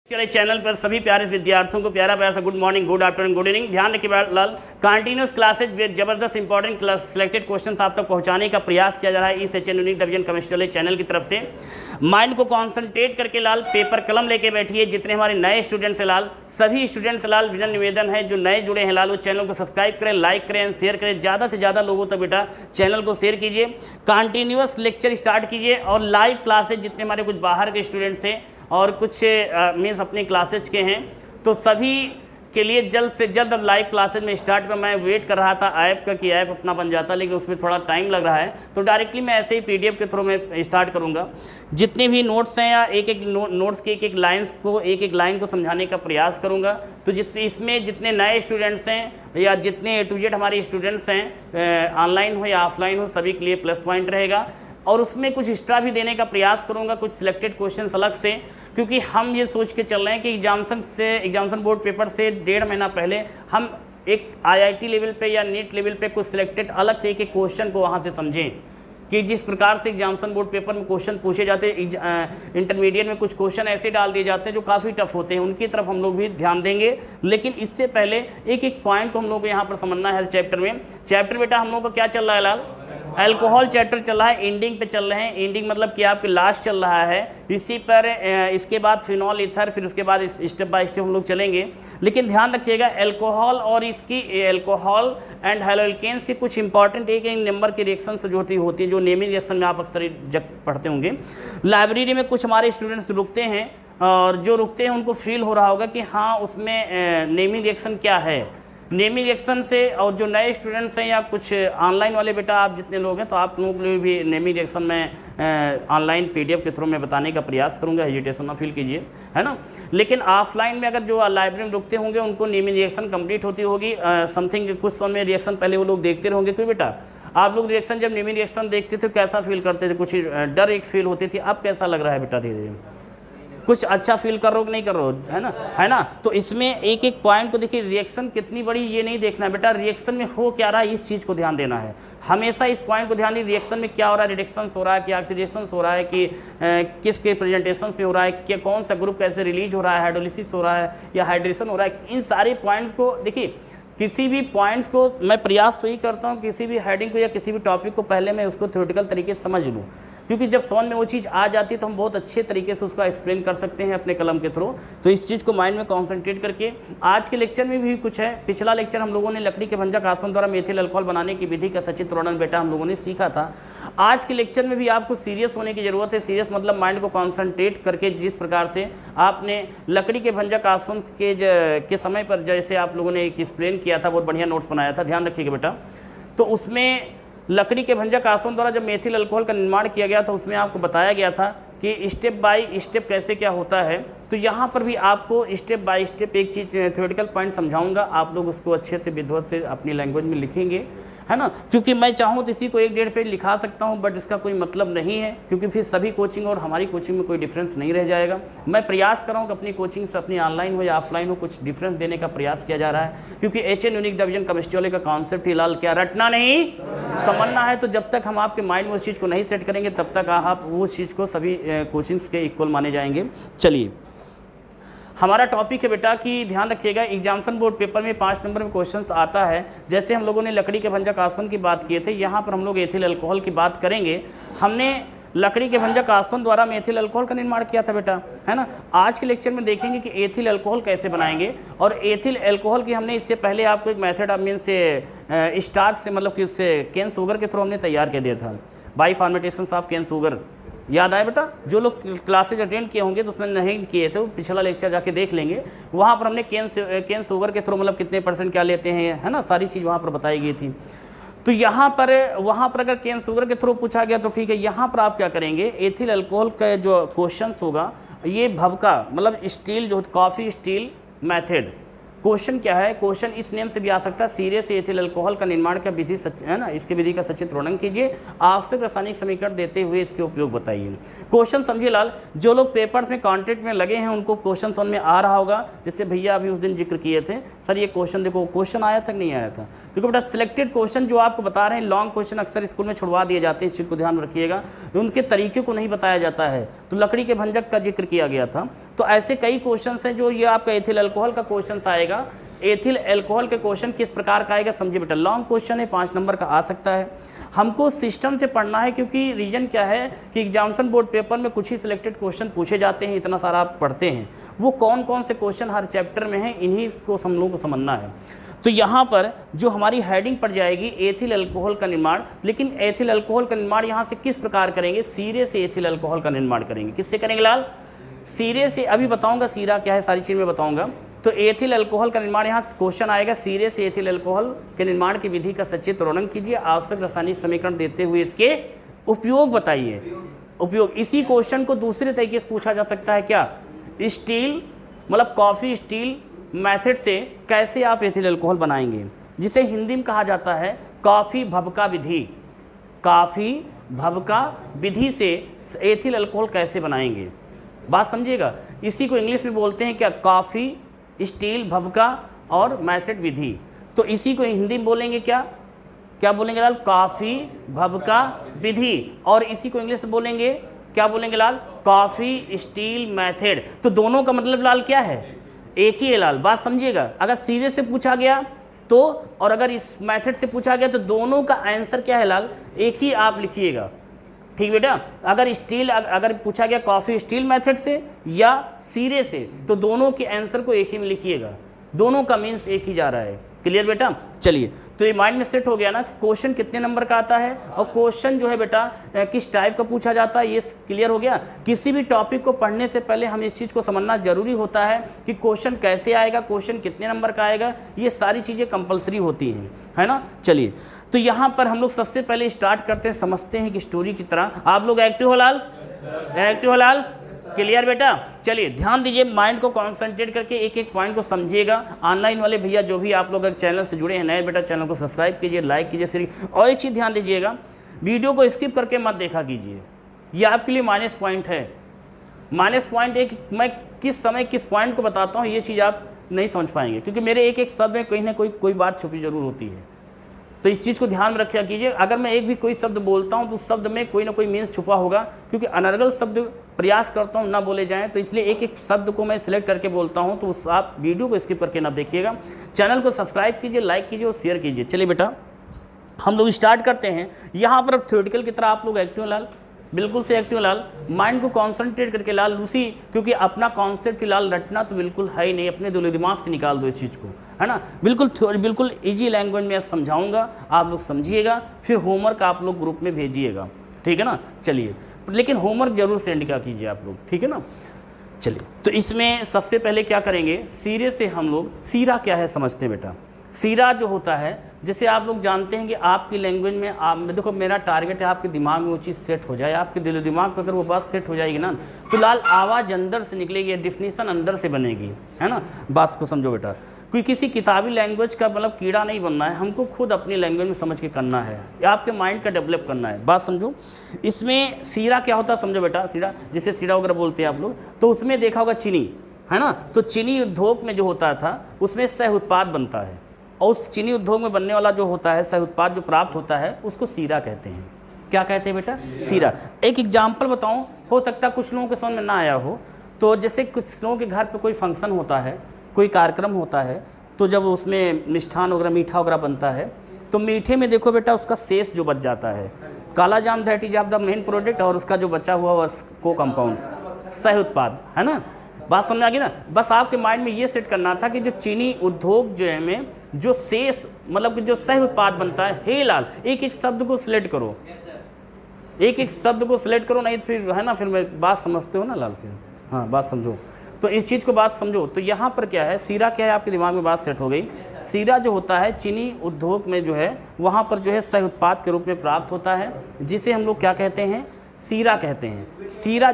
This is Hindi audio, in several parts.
चले चैनल पर सभी प्यारे विद्यार्थियों को प्यारा प्यारा सा good morning, good afternoon, good evening. ध्यान रखिए लाल, कंटिन्यूस क्लासेज विद जबरदस्त इंपॉर्टेंट सिलेक्टेड क्वेश्चंस आप तक पहुंचाने का प्रयास किया जा रहा है इस HN unique division chemistry channel की तरफ से। माइंड को कॉन्सेंट्रेट करके लाल पेपर कलम लेके बैठिए। जितने हमारे नए स्टूडेंट्स हैं लाल, सभी स्टूडेंट्स लाल विनम्र निवेदन है, जो नए जुड़े हैं लाल, वो चैनल को सब्सक्राइब करें, लाइक करें, शेयर करें, ज़्यादा से ज़्यादा लोगों तक बेटा चैनल को शेयर कीजिए। कंटिन्यूस लेक्चर स्टार्ट कीजिए और लाइव क्लासेज जितने हमारे कुछ बाहर के स्टूडेंट थे और कुछ मीन्स अपनी क्लासेज के हैं, तो सभी के लिए जल्द से जल्द अब लाइव क्लासेज में स्टार्ट पर मैं वेट कर रहा था ऐप का कि ऐप अपना बन जाता, लेकिन उसमें थोड़ा टाइम लग रहा है, तो डायरेक्टली मैं ऐसे ही पीडीएफ के थ्रू में स्टार्ट करूंगा। जितने भी नोट्स हैं या एक एक नोट्स की एक एक लाइन को समझाने का प्रयास करूंगा। तो इसमें जितने नए स्टूडेंट्स हैं या जितने A to Z हमारे स्टूडेंट्स हैं, ऑनलाइन हो या ऑफलाइन हो, सभी के लिए प्लस पॉइंट रहेगा। और उसमें कुछ एक्स्ट्रा भी देने का प्रयास करूंगा, कुछ सिलेक्टेड क्वेश्चंस अलग से, क्योंकि हम ये सोच के चल रहे हैं कि एग्जामिनेशन बोर्ड पेपर से 1.5 महीना पहले हम एक IIT लेवल पे या नीट लेवल पे कुछ सिलेक्टेड अलग से एक एक क्वेश्चन को वहाँ से समझें कि जिस प्रकार से एग्जामिनेशन बोर्ड पेपर में क्वेश्चन पूछे जाते हैं, इंटरमीडिएट में कुछ क्वेश्चन ऐसे डाल दिए जाते हैं जो काफ़ी टफ होते हैं, उनकी तरफ हम लोग भी ध्यान देंगे। लेकिन इससे पहले एक एक पॉइंट को हम लोग को यहाँ पर समझना है। चैप्टर में बेटा हम लोग का क्या चल रहा है लाल? अल्कोहल चैप्टर चल रहा है, एंडिंग पे चल रहे हैं। एंडिंग मतलब कि आपके लास्ट चल रहा है। इसी पर इसके बाद फिनॉल ईथर, फिर उसके बाद स्टेप बाय स्टेप हम लोग चलेंगे। लेकिन ध्यान रखिएगा अल्कोहल और इसकी अल्कोहल एंड हैलोल्केन्स की कुछ इंपॉर्टेंट एक नंबर की रिएक्शंस जो होती है, जो नेमिंग रिएक्शन में आप अक्सर पढ़ते होंगे। लाइब्रेरी में कुछ हमारे स्टूडेंट्स रुकते हैं और जो रुकते हैं उनको फील हो रहा होगा कि हाँ उसमें नेमिंग रिएक्शन क्या है। नेमिंग रिएक्शन से, और जो नए स्टूडेंट्स हैं या कुछ ऑनलाइन वाले बेटा आप जितने लोग हैं, तो आप लोगों के लिए भी नेमिंग रिएक्शन में ऑनलाइन पीडीएफ के थ्रू में बताने का प्रयास करूंगा, हेजिटेशन ना फील कीजिए, है ना। लेकिन ऑफलाइन में अगर जो लाइब्रेरी में रुकते होंगे उनको नेमिंग रिएक्शन कंप्लीट होती होगी, समथिंग कुछ समय रिएक्शन पहले वो लोग देखते रहोगे। क्यों बेटा आप लोग रिएक्शन जब नेमिंग रिएक्शन देखते थे कैसा फील करते थे? कुछ डर एक फील होती थी, अब कैसा लग रहा है बेटा? धीरे धीरे कुछ अच्छा फील कर रहे हो कि नहीं कर रहे हो, है ना। तो इसमें एक एक पॉइंट को देखिए, रिएक्शन कितनी बड़ी ये नहीं देखना है बेटा, रिएक्शन में हो क्या रहा है इस चीज़ को ध्यान देना है हमेशा। इस पॉइंट को ध्यान दें, रिएक्शन में क्या हो रहा है, रिडक्शंस हो रहा है कि ऑक्सीडेशन हो रहा है कि किसके प्रेजेंटेशंस में हो रहा है, कि कौन सा ग्रुप कैसे रिलीज हो रहा है, हाइड्रोलिसिस हो रहा है या हाइड्रेशन हो रहा है। इन सारे पॉइंट्स को देखिए, किसी भी पॉइंट्स को मैं प्रयास तो ही करता हूँ किसी भी हेडिंग को या किसी भी टॉपिक को पहले मैं उसको थ्योरेटिकल तरीके से समझ लूँ, क्योंकि जब समझ में वो चीज़ आ जाती है तो हम बहुत अच्छे तरीके से उसका एक्सप्लेन कर सकते हैं अपने कलम के थ्रू। तो इस चीज़ को माइंड में कॉन्सेंट्रेट करके आज के लेक्चर में भी कुछ है। पिछला लेक्चर हम लोगों ने लकड़ी के भंजक आसवन द्वारा मेथिल अल्कोहल बनाने की विधि का सचित्र वर्णन बेटा हम लोगों ने सीखा था। आज के लेक्चर में भी आपको सीरियस होने की ज़रूरत है। सीरियस मतलब माइंड को कॉन्सेंट्रेट करके जिस प्रकार से आपने लकड़ी के भंजक आसवन के समय पर जैसे आप लोगों ने एक एक्सप्लेन किया था, बहुत बढ़िया नोट्स बनाया था, ध्यान रखिएगा बेटा। तो उसमें लकड़ी के भंजक आसवन द्वारा जब मेथिल अल्कोहल का निर्माण किया गया था, उसमें आपको बताया गया था कि स्टेप बाय स्टेप कैसे क्या होता है। तो यहाँ पर भी आपको स्टेप बाय स्टेप एक चीज़ थ्योरेटिकल पॉइंट समझाऊंगा, आप लोग उसको अच्छे से विधिवत से अपनी लैंग्वेज में लिखेंगे, है ना। क्योंकि मैं चाहूँ तो इसी को 1-1.5 पेज लिखा सकता हूँ, बट इसका कोई मतलब नहीं है, क्योंकि फिर सभी कोचिंग और हमारी कोचिंग में कोई डिफरेंस नहीं रह जाएगा। मैं प्रयास कर रहा हूँ कि अपनी कोचिंग से अपनी ऑनलाइन हो या ऑफलाइन हो कुछ डिफरेंस देने का प्रयास किया जा रहा है, क्योंकि एचएन यूनिक डिवीजन केमिस्ट्री वाले का कॉन्सेप्ट ही लाल क्या रटना नहीं समझना है। तो जब तक हम आपके माइंड में उस चीज़ को नहीं सेट करेंगे तब तक आप उस चीज़ को सभी कोचिंग्स के इक्वल माने जाएंगे। चलिए हमारा टॉपिक है बेटा कि ध्यान रखिएगा, एग्जामिनेशन बोर्ड पेपर में 5 नंबर में क्वेश्चंस आता है। जैसे हम लोगों ने लकड़ी के भंजक आसवन की बात किए थे, यहाँ पर हम लोग एथिल अल्कोहल की बात करेंगे। हमने लकड़ी के भंजक आसवन द्वारा मेथिल अल्कोहल का निर्माण किया था बेटा, है ना। आज के लेक्चर में देखेंगे कि एथिल अल्कोहल कैसे बनाएंगे, और एथिल अल्कोहल की हमने इससे पहले आपको एक मेथड ऑफ मीन से स्टार्च से मतलब कि उससे केन शुगर के थ्रू हमने तैयार कर दिया था, by fermentation of cane sugar. याद आया बेटा? जो लोग क्लासेज अटेंड किए होंगे तो उसमें नहीं किए थे, पिछला लेक्चर जाके देख लेंगे। वहाँ पर हमने केन शुगर के थ्रू मतलब कितने % क्या लेते हैं, है ना, सारी चीज़ वहाँ पर बताई गई थी। तो यहाँ पर वहाँ पर अगर केन शुगर के थ्रू पूछा गया तो ठीक है। यहाँ पर आप क्या करेंगे, एथिल अल्कोहल का जो क्वेश्चन होगा ये भवका मतलब स्टील जो कॉफ़ी स्टील मैथड। क्वेश्चन क्या है, क्वेश्चन इस नेम से भी आ सकता है, सीरियस एथिल अल्कोहल का निर्माण का विधि है ना, इसके विधि का सचित्र वर्णन कीजिए, आवश्यक रासायनिक समीकरण देते हुए इसके उपयोग बताइए। क्वेश्चन समझिए लाल, जो लोग पेपर्स में कॉन्टेंट में लगे हैं उनको क्वेश्चन समझ में आ रहा होगा। जैसे भैया अभी उस दिन जिक्र किए थे, सर ये क्वेश्चन देखो, क्वेश्चन आया था कि नहीं आया था? देखो बेटा सिलेक्टेड क्वेश्चन जो आपको बता रहे हैं, लॉन्ग क्वेश्चन अक्सर स्कूल में छुड़वा दिए जाते हैं, इस चीज़ को ध्यान रखिएगा, उनके तरीके को नहीं बताया जाता है। तो लकड़ी के भंजक का जिक्र किया गया था, तो ऐसे कई क्वेश्चन हैं जो ये आपका एथिल अल्कोहल का क्वेश्चन आएगा। एथिल अल्कोहल के क्वेश्चन किस प्रकार का आएगा समझिए बेटा, लॉन्ग क्वेश्चन है, 5 नंबर का आ सकता है। हमको सिस्टम से पढ़ना है, क्योंकि रीजन क्या है कि एग्जामिनेशन बोर्ड पेपर में कुछ ही सिलेक्टेड क्वेश्चन पूछे जाते हैं, इतना सारा आप पढ़ते हैं, वो कौन कौन से क्वेश्चन हर चैप्टर में हैं, इन्हीं को हम लोगों को समझना है। तो यहाँ पर जो हमारी हेडिंग पड़ जाएगी एथिल अल्कोहल का निर्माण, लेकिन एथिल अल्कोहल का निर्माण यहाँ से किस प्रकार करेंगे, सीरे से एथिल अल्कोहल का निर्माण करेंगे। किससे करेंगे लाल, सीरे से। अभी बताऊंगा सीरा क्या है, सारी चीज़ में बताऊंगा। तो एथिल अल्कोहल का निर्माण, यहाँ क्वेश्चन आएगा सीरे से एथिल अल्कोहल के निर्माण की विधि का सचित्र वर्णन कीजिए, आवश्यक रासायनिक समीकरण देते हुए इसके उपयोग बताइए। उपयोग, इसी क्वेश्चन को दूसरे तरीके से पूछा जा सकता है क्या, स्टील मतलब कॉफ़ी स्टील मेथड से कैसे आप एथिल अल्कोहल बनाएंगे, जिसे हिंदी में कहा जाता है कॉफ़ी भभका विधि। कॉफ़ी भभका विधि से एथिल अल्कोहल कैसे बनाएंगे, बात समझिएगा। इसी को इंग्लिश में बोलते हैं क्या, कॉफ़ी स्टील भभका और मेथड विधि। तो इसी को हिंदी में बोलेंगे क्या, क्या बोलेंगे लाल, कॉफ़ी भभका विधि। और इसी को इंग्लिश में बोलेंगे क्या, बोलेंगे लाल, कॉफ़ी स्टील मेथड। तो दोनों का मतलब लाल क्या है, एक ही है लाल, बात समझिएगा। अगर सीधे से पूछा गया तो, और अगर इस मेथड से पूछा गया तो दोनों का आंसर क्या है लाल, एक ही आप लिखिएगा। ठीक बेटा, अगर स्टील अगर पूछा गया कॉफ़ी स्टील मेथड से या सीरे से, तो दोनों के आंसर को एक ही में लिखिएगा, दोनों का मीन्स एक ही जा रहा है। क्लियर बेटा, चलिए। तो ये माइंड में सेट हो गया ना कि क्वेश्चन कितने नंबर का आता है और क्वेश्चन जो है बेटा किस टाइप का पूछा जाता है, ये क्लियर हो गया। किसी भी टॉपिक को पढ़ने से पहले हम इस चीज़ को समझना जरूरी होता है कि क्वेश्चन कैसे आएगा, क्वेश्चन कितने नंबर का आएगा, ये सारी चीज़ें कंपलसरी होती हैं, है ना। चलिए, तो यहाँ पर हम लोग सबसे पहले स्टार्ट करते हैं, समझते हैं कि स्टोरी की तरह। आप लोग एक्टिव हो लाल, एक्टिव हो लाल, क्लियर बेटा। चलिए ध्यान दीजिए, माइंड को कंसंट्रेट करके एक एक पॉइंट को समझिएगा। ऑनलाइन वाले भैया जो भी आप लोग अगर चैनल से जुड़े हैं नए, बेटा चैनल को सब्सक्राइब कीजिए, लाइक कीजिए, शेयर। और एक चीज़ ध्यान दीजिएगा, वीडियो को स्किप करके मत देखा कीजिए, ये आपके लिए माइनस पॉइंट है। माइनस पॉइंट है कि मैं किस समय किस पॉइंट को बताता हूँ, ये चीज़ आप नहीं समझ पाएंगे, क्योंकि मेरे एक एक शब्द में कहीं ना कोई बात छुपी जरूर होती है। तो इस चीज़ को ध्यान में रखा कीजिए। अगर मैं एक भी कोई शब्द बोलता हूं तो उस शब्द में कोई ना कोई मीन्स छुपा होगा, क्योंकि अनर्गल शब्द प्रयास करता हूं ना बोले जाएं, तो इसलिए एक एक शब्द को मैं सिलेक्ट करके बोलता हूं। तो उस आप वीडियो को स्किप करके ना देखिएगा, चैनल को सब्सक्राइब कीजिए, लाइक कीजिए और शेयर कीजिए। चलिए बेटा हम लोग स्टार्ट करते हैं। यहाँ पर अब थ्योरेटिकल की तरह आप लोग एक्टिव लाल, बिल्कुल से एक्टिव लाल, माइंड को कॉन्सेंट्रेट करके लाल उसी, क्योंकि अपना कॉन्सेप्ट लाल रटना तो बिल्कुल है ही नहीं, अपने दिलो दिमाग से निकाल दो इस चीज़ को, है ना। बिल्कुल ईजी लैंग्वेज में समझाऊंगा, आप लोग समझिएगा, फिर होमवर्क आप लोग ग्रुप में भेजिएगा, ठीक है ना। चलिए, लेकिन होमवर्क जरूर सेंड क्या कीजिए आप लोग, ठीक है ना। चलिए, तो इसमें सबसे पहले क्या करेंगे, सीरे से हम लोग, सीरा क्या है समझते हैं बेटा। सीरा जो होता है, जैसे आप लोग जानते हैं कि आपकी लैंग्वेज में आप, देखो मेरा टारगेट है आपके दिमाग में वो चीज़ सेट हो जाए, आपके दिलो दिमाग पर अगर वो बात सेट हो जाएगी ना, तो लाल आवाज़ अंदर से निकलेगी, डेफिनेशन अंदर से बनेगी, है ना। बात को समझो बेटा, कोई किसी किताबी लैंग्वेज का मतलब कीड़ा नहीं बनना है, हमको खुद अपनी लैंग्वेज में समझ के करना है, आपके माइंड का डेवलप करना है। बात समझो, इसमें सीरा क्या होता है समझो बेटा। सीरा जिसे सीरा वगैरह बोलते हैं आप लोग, तो उसमें देखा होगा चीनी, है ना। तो चीनी उद्योग में जो होता था उसमें सह उत्पाद बनता है, और उस चीनी उद्योग में बनने वाला जो होता है सह उत्पाद जो प्राप्त होता है उसको सीरा कहते हैं। क्या कहते हैं बेटा, सीरा। एक एग्जाम्पल बताऊं, हो सकता है कुछ लोगों के समझ में ना आया हो, तो जैसे कुछ लोगों के घर पे कोई फंक्शन होता है, कोई कार्यक्रम होता है, तो जब उसमें मिष्ठान वगैरह मीठा वगैरह बनता है, तो मीठे में देखो बेटा उसका शेष जो बच जाता है, काला जाम that is of the main product, और उसका जो बचा हुआ वह को कंपाउंड्स, सह उत्पाद, है ना। बात समझ आ गई ना। बस आपके माइंड में ये सेट करना था कि जो चीनी उद्योग जो है में जो शेष मतलब कि जो सह उत्पाद बनता है, हे लाल एक एक शब्द को सिलेक्ट करो, एक एक शब्द को सिलेक्ट करो, नहीं तो फिर है ना, फिर मैं बात समझते हो ना लाल, फिर हाँ बात समझो। तो इस चीज़ को बात समझो। तो यहाँ पर क्या है, सीरा क्या है, आपके दिमाग में बात सेट हो गई। सीरा जो होता है चीनी उद्योग में जो है, वहाँ पर जो है सह उत्पाद के रूप में प्राप्त होता है, जिसे हम लोग क्या कहते हैं, सीरा कहते हैं। सीरा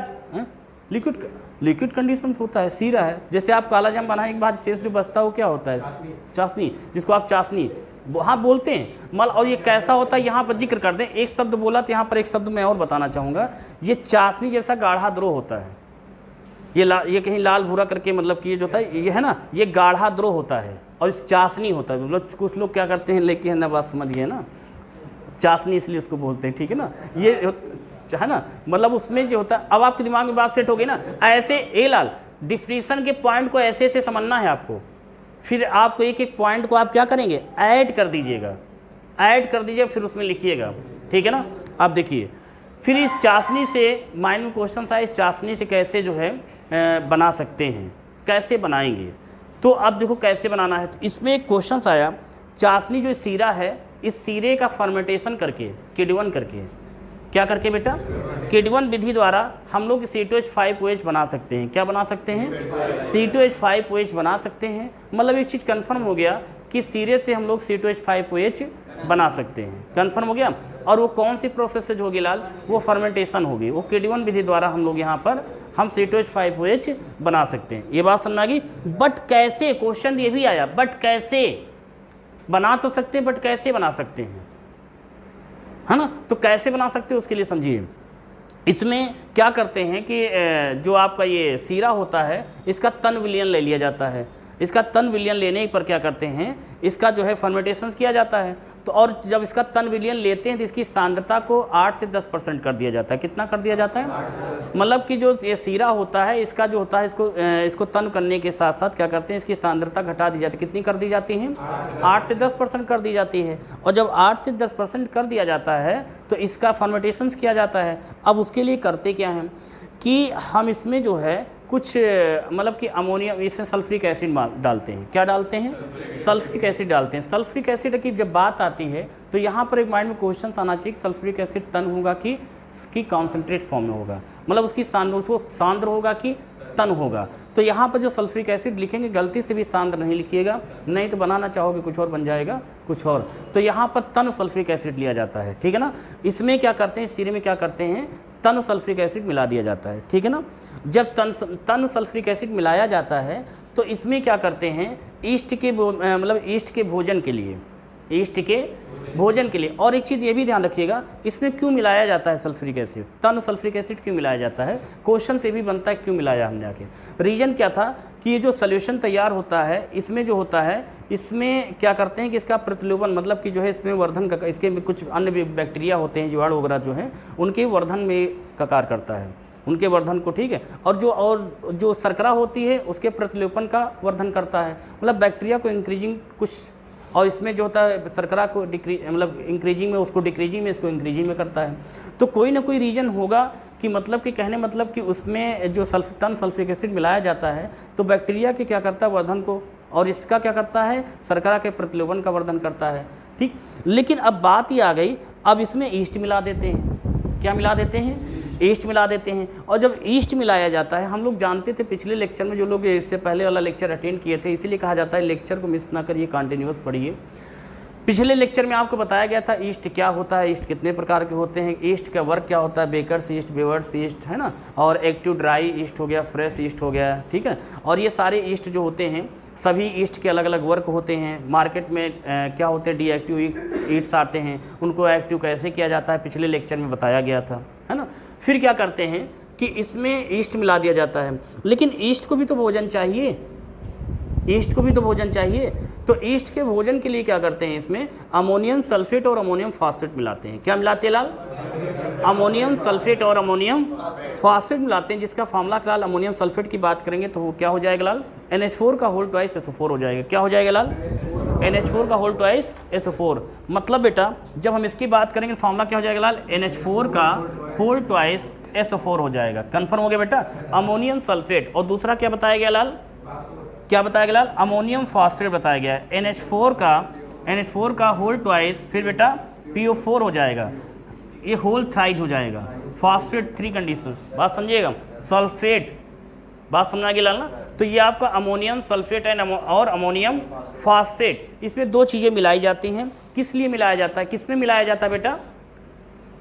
लिक्विड कंडीशन होता है, सीरा है। जैसे आप काला जाम बनाने के बाद शेष जो बचता है वो क्या होता है, चाशनी, जिसको आप चाशनी हाँ बोलते हैं मल। और ये कैसा होता है यहाँ पर जिक्र कर दें, एक शब्द बोला तो यहाँ पर एक शब्द मैं और बताना चाहूँगा। ये चाशनी जैसा गाढ़ा द्रोह होता है, ये कहीं लाल भूरा करके मतलब कि ये जो होता है ये है ना, ये गाढ़ा द्रोह होता है, और इस चाशनी होता है। मतलब कुछ लोग क्या करते हैं, लेके है ना, बात समझ गए ना, चाशनी इसलिए उसको बोलते हैं, ठीक है ना। ये है ना, मतलब उसमें जो होता है, अब आपके दिमाग में बात सेट हो गई ना। ऐसे ए लाल डिफ्रीशन के पॉइंट को ऐसे ऐसे समझना है आपको, फिर आपको एक एक पॉइंट को आप क्या करेंगे, ऐड कर दीजिएगा, ऐड कर दीजिएगा, फिर उसमें लिखिएगा, ठीक है ना। आप देखिए फिर इस चाशनी से माइंड में क्वेश्चन आए, इस चाशनी से कैसे जो है बना सकते हैं, कैसे बनाएंगे। तो अब देखो कैसे बनाना है। तो इसमें एक क्वेश्चन आया, चाशनी जो सीरा है, इस सीरे का फर्मेंटेशन करके, किडवन करके, क्या करके बेटा, किडवन विधि द्वारा हम लोग C2H5OH बना सकते हैं। क्या बना सकते हैं, C2H5OH बना सकते हैं। मतलब एक चीज़ कंफर्म हो गया कि सीरे से हम लोग C2H5OH बना सकते हैं, कंफर्म हो गया। और वो कौन सी प्रोसेस से होगी लाल, वो फर्मेंटेशन होगी, वो किडवन विधि द्वारा हम लोग यहाँ पर हम C2H5OH बना सकते हैं। ये बात समझ आ गई। बट कैसे, क्वेश्चन ये भी आया, बट कैसे बना तो सकते हैं, बट कैसे बना सकते हैं, है ना। तो कैसे बना सकते हैं उसके लिए समझिए। इसमें क्या करते हैं कि जो आपका ये सीरा होता है, इसका तन विलयन ले लिया जाता है। इसका तन विलयन लेने पर क्या करते हैं, इसका जो है फर्मेंटेशन किया जाता है। तो और जब इसका तन विलयन लेते हैं तो इसकी सांद्रता को 8 से 10% कर दिया जाता है। कितना कर दिया जाता है, मतलब कि जो ये सीरा होता है, इसका जो होता है, इसको तन करने के साथ साथ क्या करते हैं, इसकी सांद्रता घटा दी जाती है। कितनी कर दी जाती है, 8 से 10% कर दी जाती है। और जब 8 से 10% कर दिया जाता है तो इसका फर्मेंटेशन किया जाता है। अब उसके लिए करते क्या हैं कि हम इसमें जो है कुछ मतलब कि अमोनिया, इसमें सल्फ्रिक एसिड डालते हैं। क्या डालते हैं, सल्फ्रिक एसिड डालते हैं। सल्फ्रिक एसिड की जब बात आती है तो यहाँ पर एक माइंड में क्वेश्चन आना चाहिए, सल्फ्रिक एसिड तन होगा कि इसकी कॉन्सेंट्रेट फॉर्म में होगा, मतलब उसकी सांद्र होगा कि तन होगा। तो यहाँ पर जो सल्फ्रिक एसिड लिखेंगे गलती से भी सांद्र नहीं लिखिएगा, नहीं तो बनाना चाहोगे कुछ और बन जाएगा कुछ और। तो यहाँ पर तन सल्फ्रिक एसिड लिया जाता है, ठीक है ना। इसमें क्या करते हैं, सीरे में क्या करते हैं, तन सल्फ्रिक एसिड मिला दिया जाता है, ठीक है ना। जब तन सल्फ्रिक एसिड मिलाया जाता है तो इसमें क्या करते हैं, ईस्ट के मतलब ईस्ट के भोजन के लिए, ईस्ट के भोजन के लिए। और एक चीज़ ये भी ध्यान रखिएगा, इसमें क्यों मिलाया जाता है सल्फ्रिक एसिड, तन सल्फ्रिक एसिड क्यों मिलाया जाता है, क्वेश्चन से भी बनता है क्यों मिलाया हमने आके। रीजन क्या था कि ये जो सोल्यूशन तैयार होता है, इसमें जो होता है, इसमें क्या करते हैं कि इसका प्रतिलोपन, मतलब कि जो है इसमें वर्धन का, इसके में कुछ अन्य भी बैक्टीरिया होते हैं, जीवाणु वगैरह जो हैं, उनके वर्धन में का कार्य करता है, उनके वर्धन को, ठीक है। और जो शर्करा होती है उसके प्रतिलोपन का वर्धन करता है, मतलब बैक्टीरिया को इंक्रीजिंग कुछ, और इसमें जो होता है शर्करा को मतलब इंक्रीजिंग में, उसको डिक्रीजिंग में, इसको इंक्रीजिंग में करता है। तो कोई ना कोई रीजन होगा कि मतलब कि कहने मतलब कि उसमें जो तन सल्फ्रिक एसिड मिलाया जाता है तो बैक्टीरिया के क्या करता है, वर्धन को, और इसका क्या करता है, शर्करा के प्रतिलोपन का वर्धन करता है, ठीक। लेकिन अब बात ही आ गई, अब इसमें ईस्ट मिला देते हैं। क्या मिला देते हैं, ईस्ट मिला देते हैं। और जब ईस्ट मिलाया जाता है, हम लोग जानते थे पिछले लेक्चर में, जो लोग इससे पहले वाला लेक्चर अटेंड किए थे, इसीलिए कहा जाता है लेक्चर को मिस ना करिए, कंटिन्यूअस पढ़िए। पिछले लेक्चर में आपको बताया गया था ईस्ट क्या होता है, ईस्ट कितने प्रकार के होते हैं, ईस्ट का वर्क क्या होता है, बेकर्स ईस्ट, बेवर्स ईस्ट, है ना, और एक्टिव ड्राई ईस्ट हो गया, फ्रेश ईस्ट हो गया, ठीक है। और ये सारे ईस्ट जो होते हैं, सभी ईस्ट के अलग अलग वर्क होते हैं। मार्केट में क्या होते हैं, डीएक्टिव ईस्ट आते हैं, उनको एक्टिव कैसे किया जाता है पिछले लेक्चर में बताया गया था, है ना। फिर क्या करते हैं कि इसमें ईस्ट मिला दिया जाता है, लेकिन ईस्ट को भी तो भोजन चाहिए, ईस्ट को भी तो भोजन चाहिए। तो ईस्ट के भोजन के लिए क्या करते हैं, इसमें अमोनियम सल्फेट और अमोनियम फास्फेट मिलाते हैं। क्या मिलाते हैं लाल, अमोनियम सल्फेट और अमोनियम फास्फेट मिलाते हैं, जिसका फार्मूला लाल, अमोनियम सल्फेट की बात करेंगे तो वो क्या हो जाएगा लाल, NH4 का होल ट्वाइस SO4 हो जाएगा। क्या हो जाएगा लाल, NH4 का होल ट्वाइस SO4। मतलब बेटा जब हम इसकी बात करेंगे फार्मूला क्या हो जाएगा लाल, NH4 का होल ट्वाइस SO4 हो जाएगा। कन्फर्म हो गया बेटा, अमोनियम सल्फेट। और दूसरा क्या बताया गया लाल, क्या बताया गया लाल, अमोनियम फास्फेट बताया गया है। NH4 का होल ट्वाइस, फिर बेटा PO4 हो जाएगा, ये होल थ्राइज हो जाएगा। फास्फेट 3 कंडीशंस, बात समझिएगा, सल्फेट, बात समझ आ गई लाल ना। तो ये आपका अमोनियम सल्फेट है और अमोनियम फास्फेट, इसमें दो चीज़ें मिलाई जाती हैं। किस लिए मिलाया जाता है, किस में मिलाया जाता है बेटा,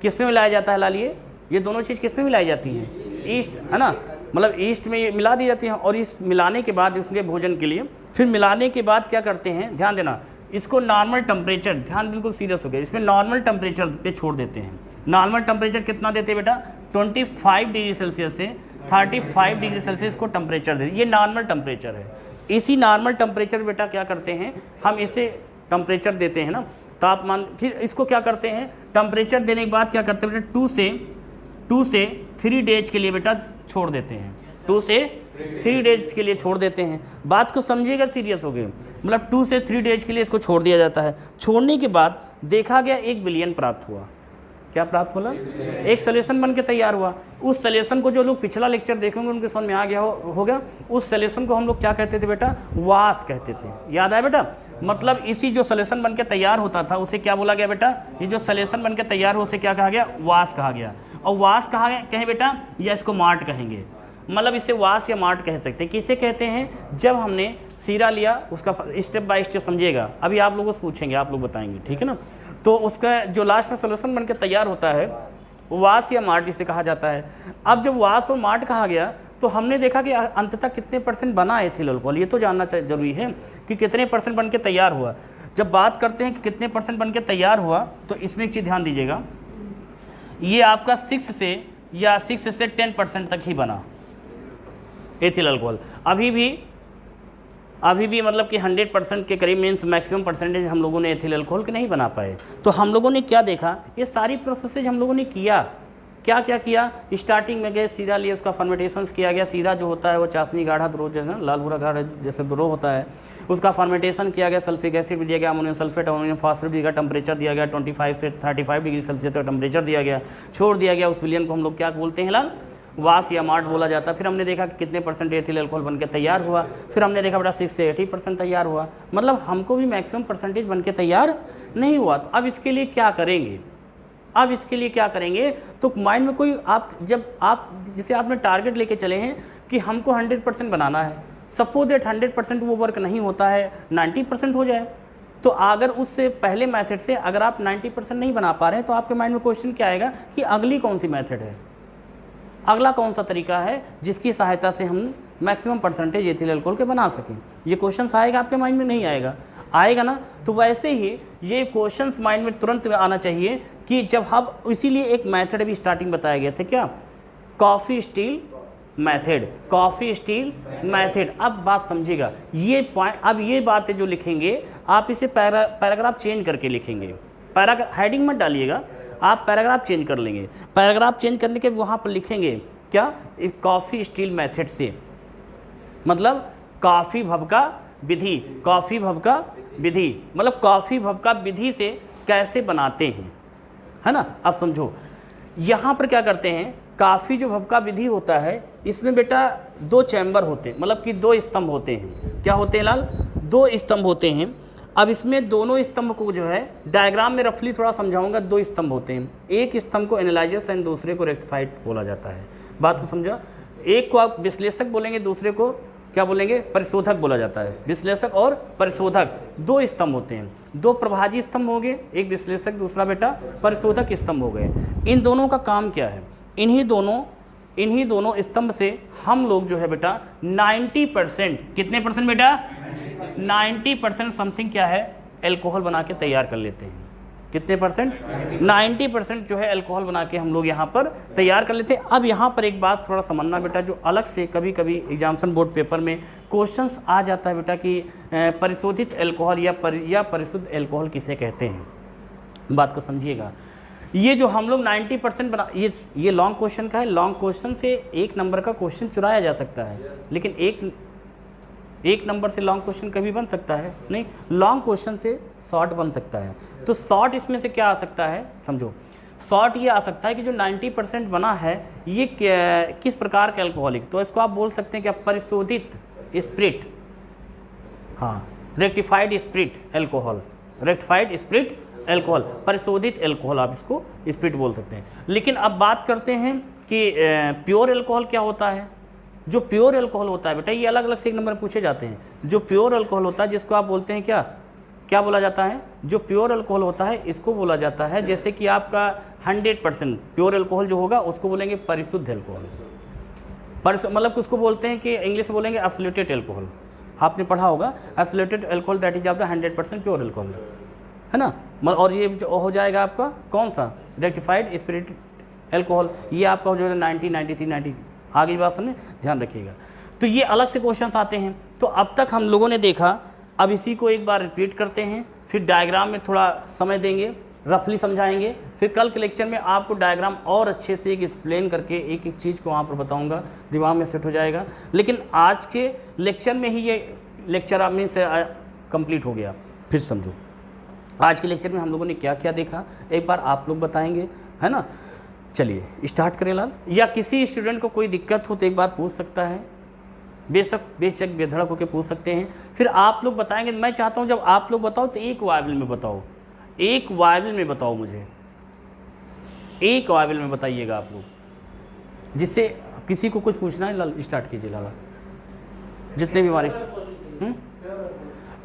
किस में मिलाया जाता है लाल, ये दोनों चीज़ किस में मिलाई जाती हैं, ईस्ट, है ना, मतलब ईस्ट में ये मिला दी जाती हैं। और इस मिलाने के बाद उसके भोजन के लिए, फिर मिलाने के बाद क्या करते हैं, ध्यान देना, इसको नॉर्मल टेम्परेचर, ध्यान बिल्कुल सीरियस हो गया, इसमें नॉर्मल टेम्परेचर पे छोड़ देते हैं। नॉर्मल टेम्परेचर कितना देते हैं बेटा, 25 डिग्री सेल्सियस से 35 डिग्री सेल्सियस को टेम्परेचर देते हैं, ये नॉर्मल टेम्परेचर है। इसी नॉर्मल टेम्परेचर बेटा क्या करते हैं, हम इसे टेम्परेचर देते हैं ना, तापमान, फिर इसको क्या करते हैं, टेम्परेचर देने के बाद क्या करते हैं बेटा, 2 से 3 डेज के लिए बेटा छोड़ देते हैं, 2 से 3 डेज के लिए छोड़ देते हैं। बात को समझिएगा, सीरियस हो गए, मतलब 2 से 3 डेज के लिए इसको छोड़ दिया जाता है। छोड़ने के बाद देखा गया 1 बिलियन प्राप्त हुआ। क्या प्राप्त हुआ? एक सोल्यूशन बन के तैयार हुआ। उस सोल्यूशन को जो लोग पिछला लेक्चर देखेंगे उनके समझ में आ गया होगा। उस सोल्यूशन को हम लोग क्या कहते थे बेटा? वास कहते थे। याद आया बेटा? मतलब इसी जो सोल्यूशन बन के तैयार होता था उसे क्या बोला गया बेटा? ये जो सोल्यूशन बन के तैयार हो उसे क्या कहा गया? वास कहा गया। और वास कहा गया कहें बेटा, या इसको मार्ट कहेंगे। मतलब इसे वास या मार्ट कह सकते हैं। किसे कहते हैं? जब हमने सीरा लिया, उसका स्टेप बाय स्टेप समझिएगा। अभी आप लोगों से पूछेंगे, आप लोग बताएंगे, ठीक है ना? तो उसका जो लास्ट में सोल्यूशन बन के तैयार होता है वास या मार्ट इसे कहा जाता है। अब जब वास और मार्ट कहा गया तो हमने देखा कि अंततः कितने % बना एथिल अल्कोहल, ये तो जानना जरूरी है कि कितने % बन के तैयार हुआ। जब बात करते हैं कि कितने % बन के तैयार हुआ तो इसमें एक चीज़ ध्यान दीजिएगा, ये आपका 6 से 10% तक ही बना एथिल अल्कोहल। अभी भी मतलब कि 100% के करीब, मीन्स मैक्सिमम परसेंटेज हम लोगों ने एथिल अल्कोहल के नहीं बना पाए। तो हम लोगों ने क्या देखा, ये सारी प्रोसेसेज हम लोगों ने किया। क्या क्या किया? स्टार्टिंग में गए, सीरा लिए, उसका फर्मेंटेशंस किया गया। सीरा जो होता है वो चाशनी गाढ़ा द्रो जैसा, लाल भूरा गाढ़ा जैसे द्रो होता है, उसका फर्मेंटेशन किया गया। सल्फ्रिक एसिड भी दिया गया, अमोनियम सल्फेट, अमोनियम फास्फेट दिया गया, टेम्परेचर दिया गया 25 से 35 डिग्री सेल्सियस का टेम्परेचर दिया गया, छोड़ दिया गया। उस विलियन को हम लोग क्या बोलते हैं लाल? वास या मार्ट बोला जाता है। फिर हमने देखा कि कितने % एथिल अल्कोहल बन के तैयार हुआ। फिर हमने देखा बेटा 6 से 80% तैयार हुआ। मतलब हमको भी मैक्सिमम % बन के तैयार नहीं हुआ। तो अब इसके लिए क्या करेंगे? तो माइंड में कोई जिसे आपने टारगेट लेके चले हैं कि हमको 100% बनाना है। सपोज दैट 100% वो वर्क नहीं होता है, 90% हो जाए। तो अगर उससे पहले मेथड से अगर आप 90% नहीं बना पा रहे हैं तो आपके माइंड में क्वेश्चन क्या आएगा कि अगली कौन सी मेथड है, अगला कौन सा तरीका है जिसकी सहायता से हम मैक्सिमम % एथिल अल्कोहल के बना सकें। ये क्वेश्चन आएगा आपके माइंड में? नहीं आएगा? आएगा ना। तो वैसे ही ये क्वेश्चंस माइंड में तुरंत आना चाहिए कि जब हम, इसीलिए एक मेथड भी स्टार्टिंग बताया गया था, क्या? Coffee steel method. अब बात समझिएगा, ये पॉइंट, अब ये बातें जो लिखेंगे आप इसे पैराग्राफ चेंज करके लिखेंगे। हेडिंग मत डालिएगा, आप पैराग्राफ चेंज कर लेंगे। पैराग्राफ चेंज करने के वहाँ पर लिखेंगे क्या? कॉफ़ी स्टील मेथड से, मतलब कॉफ़ी भभका विधि, मतलब कॉफ़ी भभका विधि से कैसे बनाते हैं, है ना? अब समझो, यहाँ पर क्या करते हैं, कॉफ़ी जो भभका विधि होता है इसमें बेटा 2 चैम्बर होते हैं, मतलब कि 2 स्तंभ होते हैं। क्या होते हैं लाल? 2 स्तंभ होते हैं। अब इसमें दोनों स्तंभ को जो है डायग्राम में रफली थोड़ा समझाऊंगा। 2 स्तंभ होते हैं, एक स्तंभ को एनालाइजर्स एंड दूसरे को रेक्टिफाइड बोला जाता है। बात को समझा? एक को आप विश्लेषक बोलेंगे, दूसरे को क्या बोलेंगे? परिशोधक बोला जाता है। विश्लेषक और परिशोधक 2 स्तंभ होते हैं। 2 प्रभाजी स्तंभ हो गए, एक विश्लेषक, दूसरा बेटा परिशोधक स्तंभ हो गए। इन दोनों का काम क्या है? इन्हीं दोनों स्तंभ से हम लोग जो है बेटा 90%, कितने % बेटा? 90% समथिंग क्या है? अल्कोहल बना के तैयार कर लेते हैं। कितने %? 90% जो है अल्कोहल बना के हम लोग यहाँ पर तैयार कर लेते हैं। अब यहाँ पर एक बात थोड़ा समझना बेटा, जो अलग से कभी कभी एग्जामिनेशन बोर्ड पेपर में क्वेश्चंस आ जाता है बेटा कि परिशोधित अल्कोहल या परिशुद्ध अल्कोहल किसे कहते हैं। बात को समझिएगा, ये जो हम लोग 90% बना, ये लॉन्ग क्वेश्चन का है। लॉन्ग क्वेश्चन से 1 नंबर का क्वेश्चन चुराया जा सकता है, लेकिन एक नंबर से लॉन्ग क्वेश्चन कभी बन सकता है नहीं। लॉन्ग क्वेश्चन से शॉर्ट बन सकता है। तो शॉर्ट इसमें से क्या आ सकता है? समझो, शॉर्ट ये आ सकता है कि जो 90% बना है ये किस प्रकार का अल्कोहलिक, तो इसको आप बोल सकते हैं क्या? परिशोधित स्पिरिट, हाँ, रेक्टिफाइड स्पिरिट अल्कोहल, परिशोधित अल्कोहल, आप इसको स्पिरिट बोल सकते हैं। लेकिन अब बात करते हैं कि प्योर अल्कोहल क्या होता है। जो प्योर अल्कोहल होता है बेटा, ये अलग अलग से 1 नंबर पूछे जाते हैं। जो प्योर अल्कोहल होता है जिसको आप बोलते हैं क्या बोला जाता है? जो प्योर अल्कोहल होता है इसको बोला जाता है, जैसे कि आपका 100% प्योर अल्कोहल जो होगा उसको बोलेंगे परिशुद्ध अल्कोहल। मतलब उसको बोलते हैं कि इंग्लिश में बोलेंगे एब्सोल्यूटेड अल्कोहल। आपने पढ़ा होगा absoluted alcohol, that is of the 100% pure alcohol, है ना? और ये हो जाएगा आपका कौन सा? Rectified spirit alcohol. ये आपका हो जाएगा 90, 93, 90। आगे बात समझे, ध्यान रखिएगा। तो ये अलग से क्वेश्चंस आते हैं। तो अब तक हम लोगों ने देखा, अब इसी को एक बार रिपीट करते हैं, फिर डायग्राम में थोड़ा समय देंगे रफली समझाएंगे, फिर कल के लेक्चर में आपको डायग्राम और अच्छे से एक एक्सप्लेन करके एक एक चीज़ को वहाँ पर बताऊँगा, दिमाग में सेट हो जाएगा। लेकिन आज के लेक्चर में ही ये लेक्चर आप में से कंप्लीट हो गया। फिर समझो आज के लेक्चर में हम लोगों ने क्या क्या देखा, एक बार आप लोग बताएंगे, है ना। चलिए स्टार्ट करें लाल। या किसी स्टूडेंट को कोई दिक्कत हो तो एक बार पूछ सकता है, बेशक बेधड़क होकर पूछ सकते हैं, फिर आप लोग बताएंगे। मैं चाहता हूं जब आप लोग बताओ तो एक वायबल में बताओ, एक वायबल में बताओ, मुझे एक वायबल में बताइएगा आप लोग, जिससे किसी को कुछ पूछना है लाल स्टार्ट कीजिए लाला। जितने भी हमारे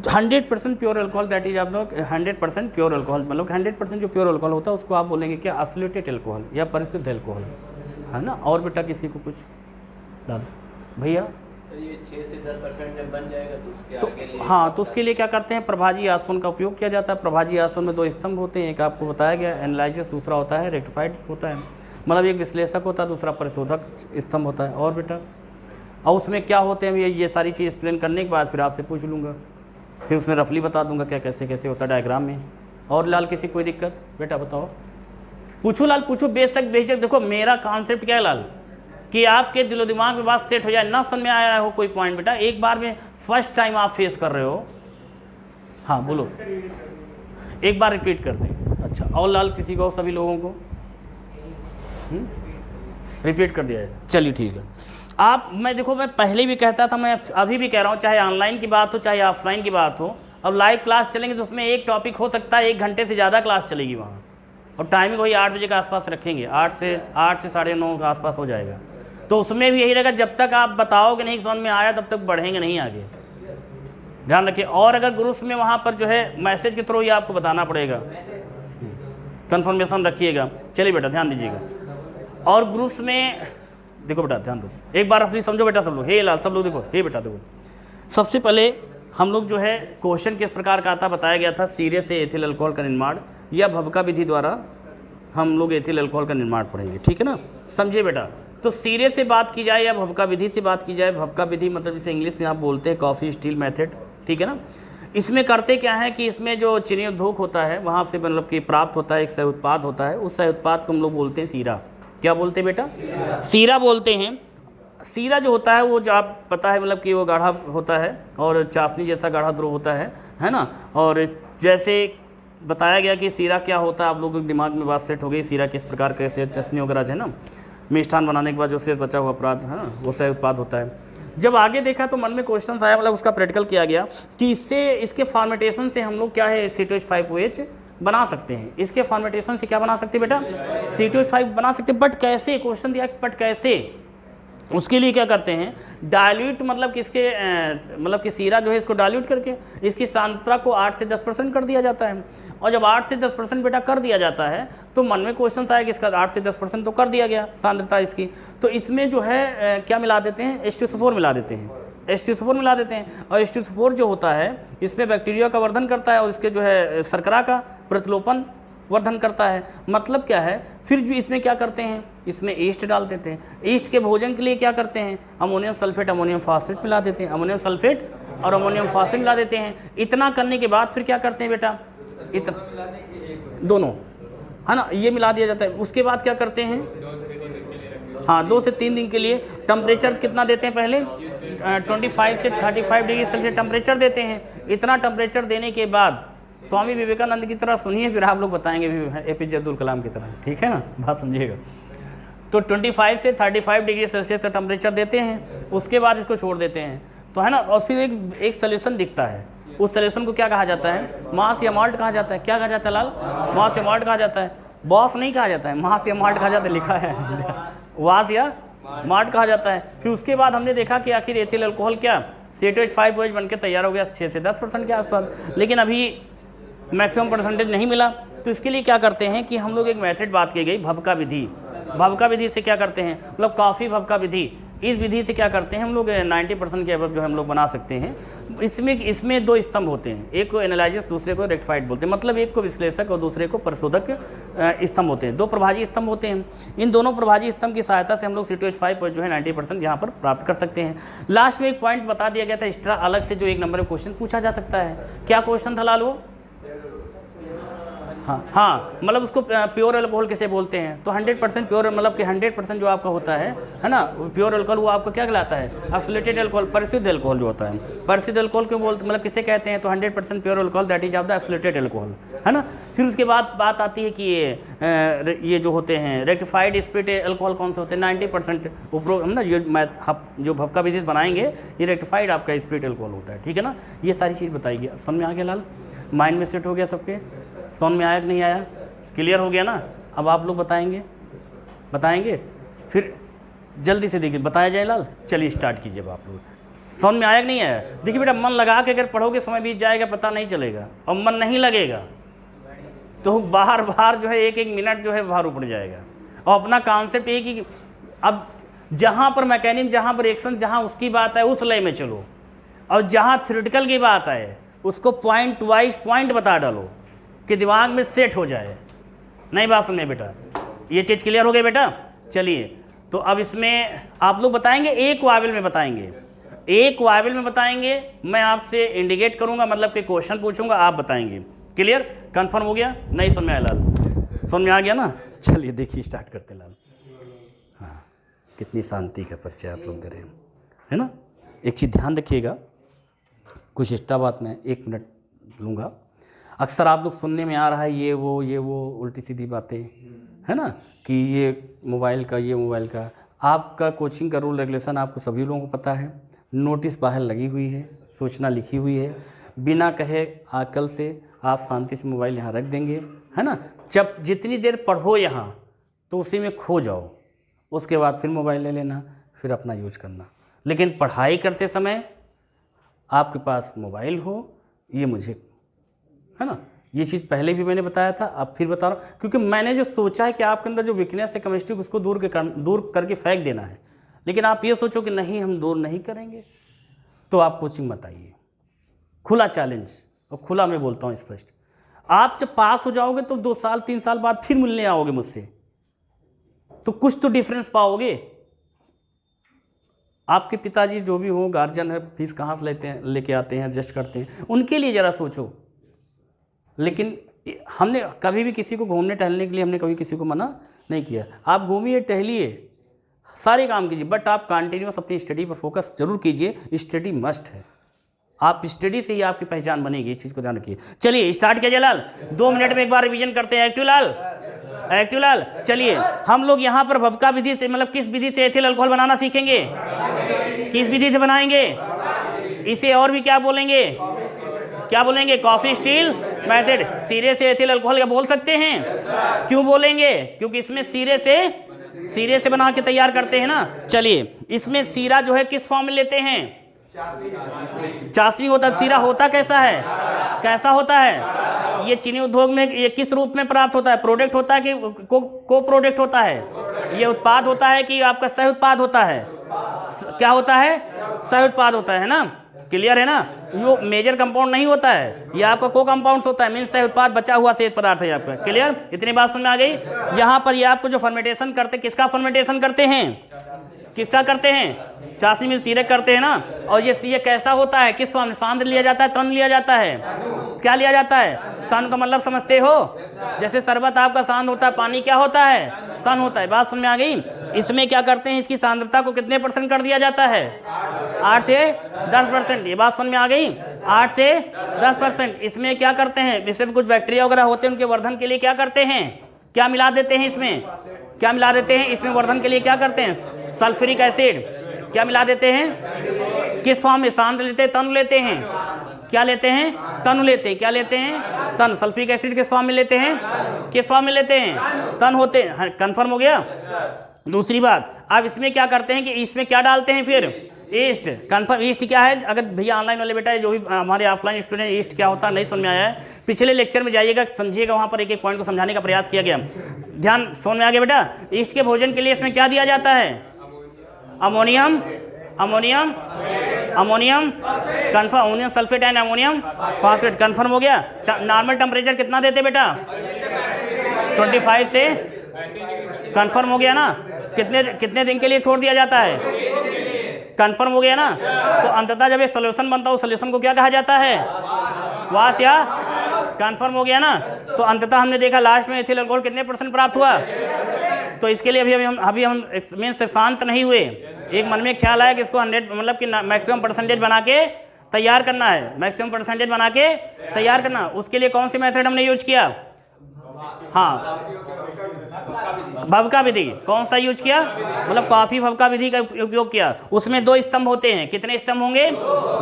100% प्योर अल्कोहल, दैट इज आप लोग 100% प्योर अल्कोहल, मतलब 100% जो प्योर अल्कोहल होता है उसको आप बोलेंगे क्या, एब्सोल्यूटेड अल्कोहल या परिशुद्ध अल्कोहल, है ना। और बेटा किसी को कुछ लाल भैया, ये 6 से 10% जब बन जाएगा तो उसके आगे ले, हाँ, तो उसके लिए क्या करते हैं, प्रभाजी आसवन का उपयोग किया जाता है। प्रभाजी आसवन में 2 स्तंभ होते हैं, एक आपको बताया गया एनालाइजर, दूसरा होता है रेक्टिफाइड होता है, मतलब एक विश्लेषक होता है, दूसरा परिशोधक स्तंभ होता है। और बेटा और उसमें क्या होते हैं, ये सारी चीज़ एक्सप्लेन करने के बाद फिर आपसे पूछ लूँगा, फिर उसमें रफली बता दूँगा क्या कैसे कैसे होता है डायग्राम में। और लाल किसी कोई दिक्कत बेटा बताओ, पूछो लाल पूछो, बेशक बेझिझक। देखो मेरा कॉन्सेप्ट क्या है लाल, कि आपके दिलो दिमाग में बात सेट हो जाए, ना समझ में आया हो कोई पॉइंट बेटा, एक बार में फर्स्ट टाइम आप फेस कर रहे हो, हाँ बोलो, एक बार रिपीट कर दें। अच्छा और लाल किसी को, सभी लोगों को रिपीट कर दिया है, चलिए ठीक है। आप मैं देखो मैं पहले भी कहता था, मैं अभी भी कह रहा हूँ, चाहे ऑनलाइन की बात हो चाहे ऑफलाइन की बात हो, अब लाइव क्लास चलेंगे तो उसमें एक टॉपिक हो सकता है 1 घंटे से ज़्यादा क्लास चलेगी वहाँ, और टाइमिंग वही 8 बजे के आसपास रखेंगे, 8 से 9:30 के आसपास हो जाएगा। तो उसमें भी यही रहेगा, जब तक आप बताओगे नहीं समझ में आया तब तक बढ़ेंगे नहीं आगे, ध्यान रखिए। और अगर ग्रुप्स में वहाँ पर जो है मैसेज के थ्रू ही आपको बताना पड़ेगा, कंफर्मेशन रखिएगा। चलिए बेटा ध्यान दीजिएगा। और ग्रुप्स में देखो बेटा ध्यान दो, एक बार अपनी समझो बेटा सब लोग, हे लाल सब लोग देखो, हे बेटा देखो, सबसे पहले हम लोग जो है क्वेश्चन किस प्रकार का आता बताया गया था, सीरे से एथिल अल्कोहल का निर्माण या भवका विधि द्वारा हम लोग एथिल अल्कोहल का निर्माण पढ़ेंगे, ठीक है ना। समझिए बेटा, तो सीरे से बात की जाए या भवका विधि से बात की जाए, भवका विधि मतलब जिसे इंग्लिश में आप बोलते हैं कॉफ़ी स्टील मेथड, ठीक है ना। इसमें करते क्या है कि इसमें जो चीनी उद्योग होता है वहाँ से मतलब कि प्राप्त होता है एक सह उत्पाद होता है, उस सह उत्पाद को हम लोग बोलते हैं सीरा। क्या बोलते हैं बेटा, सीरा बोलते हैं। सीरा जो होता है वो जो आप पता है मतलब कि वो गाढ़ा होता है और चाशनी जैसा गाढ़ा द्रव होता है ना। और जैसे बताया गया कि सीरा क्या होता है, आप लोगों के दिमाग में बात सेट हो गई, सीरा किस प्रकार कैसे चाशनी वगैरह है ना, मिष्ठान बनाने के बाद जो शेष बचा हुआ अपराध है ना वो सह उत्पाद होता है। जब आगे देखा तो मन में क्वेश्चन आया, मतलब उसका प्रैक्टिकल किया गया कि इसके फॉर्मेटेशन से हम लोग क्या है C2H5OH बना सकते हैं। इसके फॉर्मेटेशन से क्या बना सकते हैं बेटा, C2H5 बना सकते हैं, बट कैसे, क्वेश्चन दिया बट कैसे। उसके लिए क्या करते हैं, डाइल्यूट मतलब किसके मतलब कि सीरा जो है इसको डाइल्यूट करके इसकी सांद्रता को 8 से 10% कर दिया जाता है। और जब 8 से 10% बेटा कर दिया जाता है तो मन में क्वेश्चन आया कि इसका 8 से 10% तो कर दिया गया सांद्रता इसकी, तो इसमें जो है क्या मिला देते हैं, H2SO4 मिला देते हैं, H2SO4 मिला देते हैं। और H2SO4 जो होता है इसमें बैक्टीरिया का वर्धन करता है और इसके जो है शर्करा का प्रतिलोपन वर्धन करता है। मतलब क्या है, फिर जो इसमें क्या करते हैं, इसमें ईस्ट डाल देते हैं। ईस्ट के भोजन के लिए क्या करते हैं, अमोनियम सल्फेट अमोनियम फास्फेट मिला देते हैं, अमोनियम सल्फेट और अमोनियम फास्फेट मिला देते हैं। इतना करने के बाद फिर क्या करते हैं बेटा, इतना दोनों है ना ये मिला दिया जाता है। उसके बाद क्या करते हैं, हाँ 2 से 3 दिन के लिए टेम्परेचर कितना देते हैं, पहले 25 से 35 डिग्री सेल्सियस टेम्परेचर देते हैं। इतना टेम्परेचर देने के बाद स्वामी विवेकानंद की तरह सुनिए, फिर आप लोग बताएंगे APJ अब्दुल कलाम की तरह, ठीक है ना, बात समझिएगा। तो 25 से 35 डिग्री सेल्सियस का टेम्परेचर देते हैं, उसके बाद इसको छोड़ देते हैं, तो है ना। और फिर एक सोल्यूशन दिखता है, उस सोल्यूशन को क्या कहा जाता है, मास या माल्ट कहा जाता है। क्या कहा जाता है लाल, मास या माल्ट कहा जाता है, बॉस नहीं कहा जाता है, मास या माल्ट कहा जाता है, लिखा है वास या माल्ट कहा जाता है। फिर उसके बाद हमने देखा कि आखिर एथिल अल्कोहल क्या C2H5OH बन के तैयार हो गया 6 से 10% के आसपास, लेकिन अभी मैक्सिमम परसेंटेज नहीं मिला। तो इसके लिए क्या करते हैं कि हम लोग एक मेथड बात की गई भवका विधि। भवका विधि से क्या करते हैं, मतलब कॉफ़ी भवका विधि, इस विधि से क्या करते हैं हम लोग 90% के अबव जो हम लोग बना सकते हैं। इसमें 2 स्तंभ होते हैं, एक को एनालाइजर्स दूसरे को रेक्टिफाइड बोलते हैं, मतलब एक को विश्लेषक और दूसरे को परिशोधक स्तंभ होते हैं। 2 प्रभाजी स्तंभ होते हैं। इन दोनों प्रभाजी स्तंभ की सहायता से हम लोग C2H5 जो है 90% यहाँ पर प्राप्त कर सकते हैं। लास्ट में एक पॉइंट बता दिया गया था एक्स्ट्रा अलग से, जो 1 नंबर में क्वेश्चन पूछा जा सकता है। क्या क्वेश्चन था लाल वो, हाँ, मतलब उसको प्योर अल्कोहल किसे बोलते हैं, तो 100% प्योर, मतलब कि 100% जो आपका होता है ना, प्योर अल्कोहल, वो आपको क्या कहलाता है, एब्सोल्यूटेड अल्कोहल, परिशुद्ध अल्कोहल जो होता है। परिशुद्ध अल्कोहल क्यों बोलते, मतलब किसे कहते हैं, तो 100% pure alcohol, that is of the absoluted alcohol, है ना। फिर उसके बाद बात आती है कि ये जो होते हैं रेक्टिफाइड स्पिरिट अल्कोहल कौन से होते हैं, 90% उपरो ना, जो भपका विधि बनाएंगे ये रेक्टिफाइड आपका स्पिरिट अल्कोहल होता है, ठीक है ना। ये सारी चीज़ बताइए, समझ में आ गया लाल, माइंड में सेट हो गया सबके, समझ में आया कि नहीं आया, क्लियर हो गया ना। अब आप लोग बताएंगे फिर जल्दी से देखिए, बताया जाए लाल, चलिए स्टार्ट कीजिए। अब आप लोग समझ में आया कि नहीं आया, देखिए बेटा मन लगा के अगर पढ़ोगे समय बीत जाएगा पता नहीं चलेगा, और मन नहीं लगेगा तो बार बार जो है एक मिनट जो है बाहर उपड़ जाएगा। और अपना कॉन्सेप्ट ये कि अब जहाँ पर मैकेनिज्म, जहाँ पर एक्शन, जहाँ उसकी बात है उस लय में चलो, और जहाँ थ्योरेटिकल की बात है उसको पॉइंट वाइज पॉइंट बता डालो कि दिमाग में सेट हो जाए। नहीं बात समझे बेटा, ये चीज़ क्लियर हो गई बेटा। चलिए तो अब इसमें आप लोग बताएंगे, एक वाइवल में बताएंगे, एक वाइवल में बताएंगे, मैं आपसे इंडिकेट करूंगा, मतलब कि क्वेश्चन पूछूंगा, आप बताएंगे। क्लियर, कंफर्म हो गया, नहीं समझ में आया लाल, समझ में आ गया ना। चलिए देखिए स्टार्ट करते लाल। हाँ, कितनी शांति का परिचय आप लोग दे रहे हैं, है ना। एक चीज़ ध्यान रखिएगा, कुछ एक्स्ट्रा बात मैं 1 मिनट लूँगा। अक्सर आप लोग सुनने में आ रहा है ये वो उल्टी सीधी बातें, है ना, कि ये मोबाइल का आपका कोचिंग का रूल रेगुलेशन आपको सभी लोगों को पता है, नोटिस बाहर लगी हुई है, सूचना लिखी हुई है, बिना कहे आकल से आप शांति से मोबाइल यहाँ रख देंगे, है ना। जब जितनी देर पढ़ो यहाँ तो उसी में खो जाओ, उसके बाद फिर मोबाइल ले लेना, फिर अपना यूज करना। लेकिन पढ़ाई करते समय आपके पास मोबाइल हो, ये मुझे, है ना, ये चीज़ पहले भी मैंने बताया था, अब फिर बता रहा हूँ, क्योंकि मैंने जो सोचा है कि आपके अंदर जो वीकनेस है केमिस्ट्री उसको दूर करके फेंक देना है। लेकिन आप ये सोचो कि नहीं हम दूर नहीं करेंगे, तो आप कोचिंग मत आइए। खुला चैलेंज, और खुला मैं बोलता हूँ स्पष्ट, आप जब पास हो जाओगे तो 2 साल 3 साल बाद फिर मिलने आओगे मुझसे, तो कुछ तो डिफरेंस पाओगे। आपके पिताजी जो भी हो, गार्जियन है, फीस कहाँ से लेके आते हैं, एडजस्ट करते हैं, उनके लिए ज़रा सोचो। लेकिन हमने कभी भी किसी को घूमने टहलने के लिए हमने कभी किसी को मना नहीं किया। आप घूमिए, टहलिए, सारे काम कीजिए, बट आप कंटिन्यूस अपनी स्टडी पर फोकस जरूर कीजिए। स्टडी मस्ट है, आप स्टडी से ही आपकी पहचान बनेगी, इस चीज़ को ध्यान रखिए। चलिए स्टार्ट कीजिए लाल, 2 मिनट में एक बार रिवीजन करते हैं। एक्टिव लाल, चलिए हम लोग यहाँ पर भपका विधि से, मतलब किस विधि से एथिल अल्कोहल बनाना सीखेंगे, किस विधि से बनाएंगे, इसे और भी क्या बोलेंगे, कॉफी स्टील मेथड। सीरे से एथिल अल्कोहल क्या बोल सकते हैं, क्यों बोलेंगे, क्योंकि इसमें सीरे से बना के तैयार करते हैं ना। चलिए इसमें सीरा जो है किस फॉर्म में लेते हैं, चाशनी होता है। सीरा होता कैसा होता है, ये चीनी उद्योग में ये किस रूप में प्राप्त होता है, प्रोडक्ट होता है कि को प्रोडक्ट होता है, ये उत्पाद होता है कि आपका सह उत्पाद होता है, क्या होता है, सह उत्पाद होता है ना। क्लियर है ना, वो मेजर कंपाउंड नहीं होता है, ये आपका को कंपाउंड होता है, मीन्स सह उत्पाद, बचा हुआ सेहत पदार्थ है आपका। क्लियर, इतनी बात समझ में आ गई। यहाँ पर ये आपको जो फर्मेंटेशन करते, किसका फर्मेंटेशन करते हैं, चाशनी में सीरक करते हैं ना। और ये कैसा होता है, किस फॉर्म में, सांद्र लिया जाता है, तन लिया जाता है, क्या लिया जाता है, तन का मतलब समझते हो, जैसे शरबत आपका सांद्र होता है, पानी क्या होता है, तन होता है। बात समझ में आ गई। इसमें क्या करते हैं, इसकी सांद्रता को कितने % कर दिया जाता है, 8 से 10%। ये बात समझ में आ गई, 8 से 10%। इसमें क्या करते हैं, इसमें कुछ बैक्टीरिया वगैरह होते हैं, उनके वर्धन के लिए क्या करते हैं, क्या मिला देते हैं इसमें, इसमें वर्धन के लिए क्या करते हैं, सल्फ्यूरिक एसिड, क्या मिला देते हैं, किस फॉर्म में, सांद्र लेते हैं, तनु लेते हैं, क्या लेते हैं, तनु लेते हैं, क्या लेते हैं, तन। सल्फ्यूरिक एसिड किस फॉर्म में लेते हैं, किस फॉर्म में लेते हैं, तन होते हैं। कंफर्म हो गया। दूसरी बात, अब इसमें क्या करते हैं कि इसमें क्या डालते हैं, फिर ईस्ट। कंफर्म, ईस्ट क्या है, अगर भैया ऑनलाइन वाले बेटा जो भी हमारे ऑफलाइन स्टूडेंट, ईस्ट क्या होता है नहीं समझ में आया है, पिछले लेक्चर में जाइएगा, समझिएगा, वहाँ पर एक एक पॉइंट को समझाने का प्रयास किया गया। ध्यान, समझ में आ गया बेटा। ईस्ट के भोजन के लिए इसमें क्या दिया जाता है, ammonium confirm, ammonium sulphate and ammonium phosphate. Confirm हो गया। नॉर्मल टेम्परेचर कितना देते बेटा, 25 से। कन्फर्म हो गया ना। कितने दिन के लिए छोड़ दिया जाता है, कन्फर्म हो गया ना। तो अंततः जब एक सोल्यूशन बनता है, उस सोल्यूशन को क्या कहा जाता है, वाश या कंफर्म हो गया ना। तो अंततः हमने देखा लास्ट में एथिल अल्कोहल कितने % प्राप्त हुआ। तो इसके लिए अभी हम मीन से शांत नहीं हुए। एक मन में ख्याल आया कि इसको 100 मतलब कि मैक्सिमम % बना के तैयार करना है, मैक्सिमम % बना के तैयार करना। उसके लिए कौन सी मेथड हमने यूज किया? हाँ, भवका विधि। कौन सा यूज किया? मतलब काफी भवका विधि का उपयोग किया। उसमें 2 स्तंभ होते हैं। कितने स्तंभ होंगे?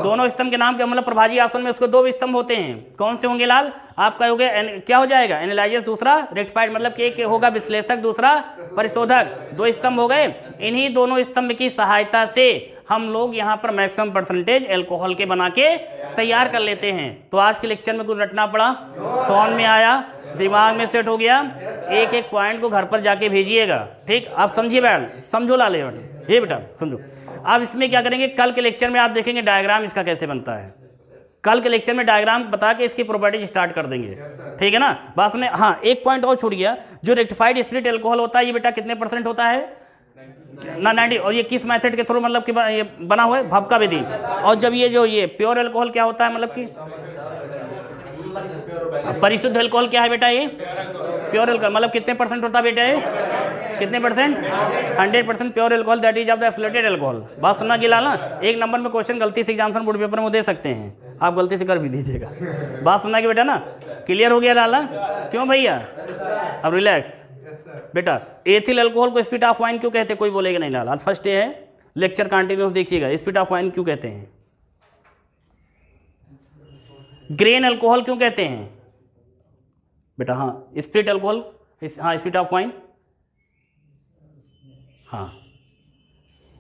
दोनों स्तंभ के नाम क्या, मतलब प्रभाजी आसन में उसको 2 स्तंभ होते हैं। कौन से होंगे लाल? आपका हो गया क्या हो जाएगा? एनालाइजर, दूसरा रेक्टिफाइड, मतलब कि एक होगा विश्लेषक, दूसरा परिशोधक। 2 स्तंभ हो गए। इन्हीं दोनों स्तंभ की सहायता से हम लोग यहाँ पर मैक्सिमम % एल्कोहल के बना के तैयार कर लेते हैं। तो आज के लेक्चर में कुछ रटना पड़ा, समझ में आया, दिमाग में सेट हो गया। एक एक पॉइंट को घर पर जाके भेजिएगा, ठीक। आप समझिए बेटा, समझो लाले ये बेटा समझो। अब इसमें क्या करेंगे, कल के लेक्चर में आप देखेंगे डायग्राम इसका कैसे बनता है। कल के लेक्चर में डायग्राम बता के इसकी प्रॉपर्टीज स्टार्ट कर देंगे, ठीक है ना। बात में हाँ, एक पॉइंट और छूट गया। जो रेक्टिफाइड स्प्लिट एल्कोहल होता है ये बेटा कितने % होता है ना? 90। और ये किस मेथड के थ्रू मतलब कि ये बना हुआ है? भवका विधि। और जब ये प्योर एल्कोहल क्या होता है, मतलब कि परिशुद्ध एल्कोहल क्या है बेटा? ये प्योर एल्कोहल मतलब कितने % होता है बेटा? ये कितने %? 100% pure alcohol, that is of the एफ्लोटेड एल्कोहल। बात सुनना गिला ना। एक नंबर में क्वेश्चन गलती से एग्जामिनेशन बोर्ड पेपर में दे सकते हैं, आप गलती से कर भी दीजिएगा। बात सुनना कि बेटा ना, क्लियर हो गया लाला? क्यों भैया? अब रिलैक्स बेटा। एथिल अल्कोहल को स्पिरिट ऑफ वाइन क्यों कहते हैं? कोई बोलेगा नहीं लाला। फर्स्ट डे है, लेक्चर कंटिन्यूस देखिएगा। स्पिरिट ऑफ वाइन क्यों कहते हैं? ग्रेन अल्कोहल क्यों कहते हैं बेटा? हाँ, स्पिरिट अल्कोहल, हाँ स्पिरिट ऑफ वाइन। हाँ,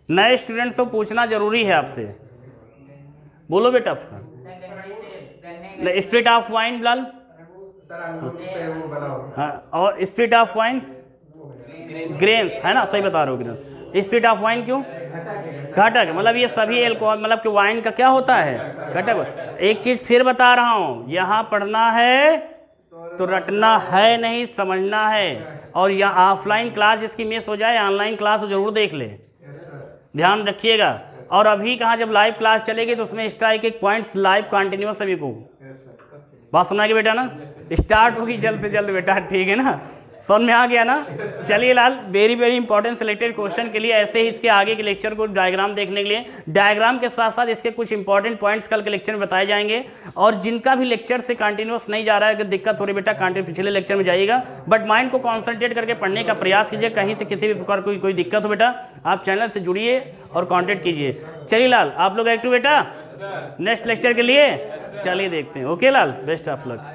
नए स्टूडेंट्स को पूछना जरूरी है आपसे, बोलो बेटा। स्पिरिट ऑफ वाइन लाल, हाँ, और स्पिरिट ऑफ वाइन ग्रेन्स है ना, सही बता रहे हो ग्रेन। स्पिरिट ऑफ वाइन क्यों? घटक, मतलब ये सभी एल्कोहल मतलब कि वाइन का क्या होता है? घटक। एक चीज फिर बता रहा हूं, यहाँ पढ़ना है तो रटना है नहीं, समझना है। और यहाँ ऑफलाइन क्लास जिसकी मिस हो जाए, ऑनलाइन क्लास जरूर देख ले, ध्यान रखिएगा। और अभी कहाँ, जब लाइव क्लास चलेगी तो उसमें एक्स्ट्रा एक पॉइंट्स लाइव कंटिन्यूस सभी को। बात सुना के बेटा ना, स्टार्ट होगी जल्द से जल्द बेटा, ठीक है ना। समझ में आ गया ना। चलिए लाल, very very important selected question के लिए ऐसे ही इसके आगे के लेक्चर को डायग्राम देखने के लिए, डायग्राम के साथ साथ इसके कुछ इंपॉर्टेंट पॉइंट्स कल के लेक्चर में बताए जाएंगे। और जिनका भी लेक्चर से कंटिन्यूस नहीं जा रहा है, अगर दिक्कत हो रही बेटा पिछले लेक्चर में जाइएगा, बट माइंड को कॉन्सेंट्रेट करके पढ़ने का प्रयास कीजिए। कहीं से किसी भी प्रकार कोई दिक्कत हो बेटा, आप चैनल से जुड़िए और कॉन्टेक्ट कीजिए। चलिए लाल, आप लोग एक्टिव बेटा नेक्स्ट लेक्चर के लिए, चलिए देखते हैं। Okay Lal, best of luck.